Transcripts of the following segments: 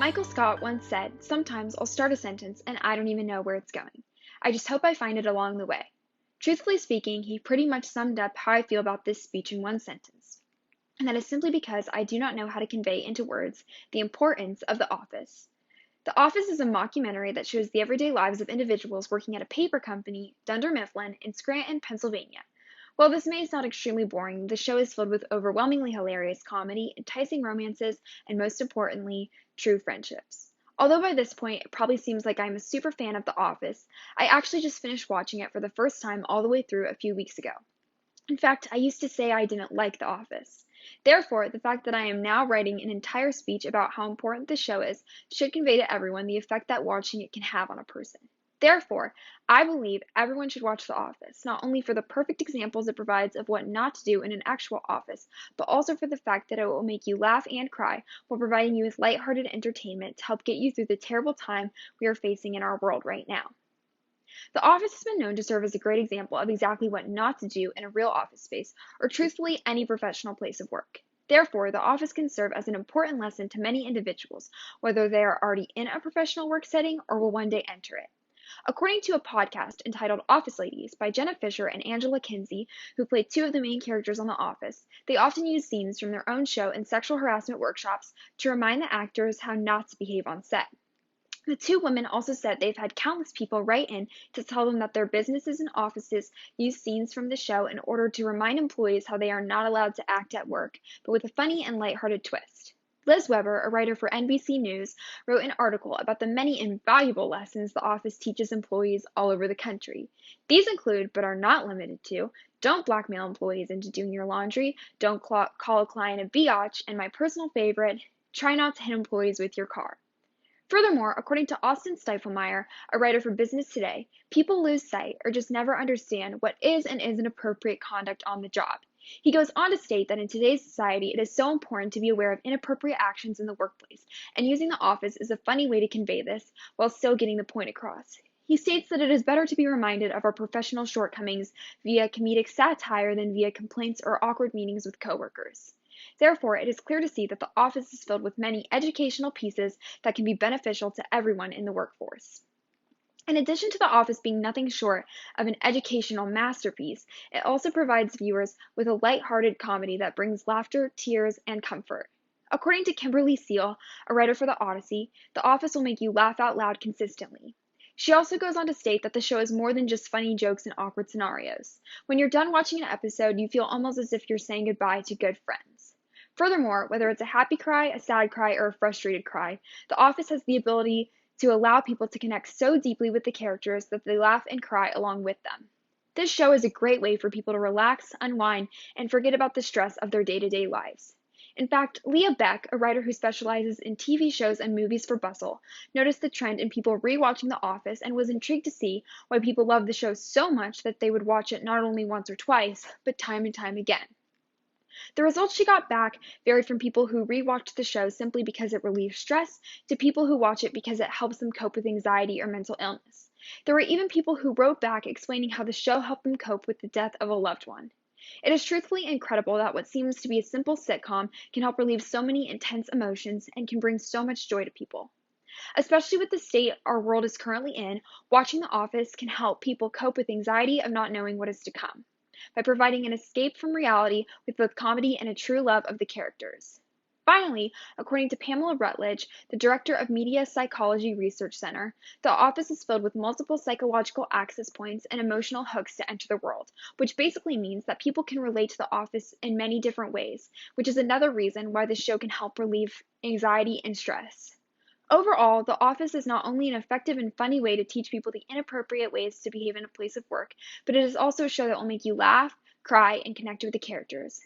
Michael Scott once said, "Sometimes I'll start a sentence and I don't even know where it's going. I just hope I find it along the way." Truthfully speaking, he pretty much summed up how I feel about this speech in one sentence. And that is simply because I do not know how to convey into words the importance of The Office. The Office is a mockumentary that shows the everyday lives of individuals working at a paper company, Dunder Mifflin, in Scranton, Pennsylvania. While this may sound extremely boring, the show is filled with overwhelmingly hilarious comedy, enticing romances, and most importantly, true friendships. Although by this point it probably seems like I'm a super fan of The Office, I actually just finished watching it for the first time all the way through a few weeks ago. In fact, I used to say I didn't like The Office. Therefore, the fact that I am now writing an entire speech about how important the show is should convey to everyone the effect that watching it can have on a person. Therefore, I believe everyone should watch The Office, not only for the perfect examples it provides of what not to do in an actual office, but also for the fact that it will make you laugh and cry while providing you with lighthearted entertainment to help get you through the terrible time we are facing in our world right now. The Office has been known to serve as a great example of exactly what not to do in a real office space, or truthfully, any professional place of work. Therefore, The Office can serve as an important lesson to many individuals, whether they are already in a professional work setting or will one day enter it. According to a podcast entitled Office Ladies by Jenna Fisher and Angela Kinsey, who play two of the main characters on The Office, they often use scenes from their own show in sexual harassment workshops to remind the actors how not to behave on set. The two women also said they've had countless people write in to tell them that their businesses and offices use scenes from the show in order to remind employees how they are not allowed to act at work, but with a funny and lighthearted twist. Liz Weber, a writer for NBC News, wrote an article about the many invaluable lessons The Office teaches employees all over the country. These include, but are not limited to, don't blackmail employees into doing your laundry, don't call a client a biatch, and my personal favorite, try not to hit employees with your car. Furthermore, according to Austin Stifelmeyer, a writer for Business Today, people lose sight or just never understand what is and isn't appropriate conduct on the job. He goes on to state that in today's society, it is so important to be aware of inappropriate actions in the workplace, and using The Office is a funny way to convey this while still getting the point across. He states that it is better to be reminded of our professional shortcomings via comedic satire than via complaints or awkward meetings with coworkers. Therefore, it is clear to see that The Office is filled with many educational pieces that can be beneficial to everyone in the workforce. In addition to The Office being nothing short of an educational masterpiece, it also provides viewers with a light-hearted comedy that brings laughter, tears, and comfort. According to Kimberly Seal, a writer for The Odyssey, The Office will make you laugh out loud consistently. She also goes on to state that the show is more than just funny jokes and awkward scenarios. When you're done watching an episode, you feel almost as if you're saying goodbye to good friends. Furthermore, whether it's a happy cry, a sad cry, or a frustrated cry, The Office has the ability to allow people to connect so deeply with the characters that they laugh and cry along with them. This show is a great way for people to relax, unwind, and forget about the stress of their day-to-day lives. In fact, Leah Beck, a writer who specializes in TV shows and movies for Bustle, noticed the trend in people rewatching The Office and was intrigued to see why people love the show so much that they would watch it not only once or twice, but time and time again. The results she got back varied from people who rewatched the show simply because it relieves stress to people who watch it because it helps them cope with anxiety or mental illness. There were even people who wrote back explaining how the show helped them cope with the death of a loved one. It is truthfully incredible that what seems to be a simple sitcom can help relieve so many intense emotions and can bring so much joy to people. Especially with the state our world is currently in, watching The Office can help people cope with anxiety of not knowing what is to come, by providing an escape from reality with both comedy and a true love of the characters. Finally, according to Pamela Rutledge, the director of Media Psychology Research Center, The Office is filled with multiple psychological access points and emotional hooks to enter the world, which basically means that people can relate to The Office in many different ways, which is another reason why the show can help relieve anxiety and stress. Overall, The Office is not only an effective and funny way to teach people the inappropriate ways to behave in a place of work, but it is also a show that will make you laugh, cry, and connect with the characters.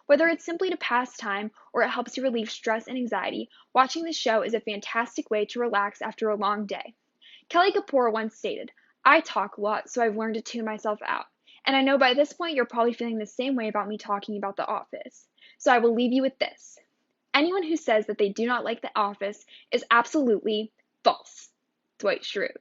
Whether it's simply to pass time or it helps you relieve stress and anxiety, watching the show is a fantastic way to relax after a long day. Kelly Kapoor once stated, "I talk a lot, so I've learned to tune myself out." And I know by this point you're probably feeling the same way about me talking about The Office. So I will leave you with this. Anyone who says that they do not like The Office is absolutely false. Dwight Schrute.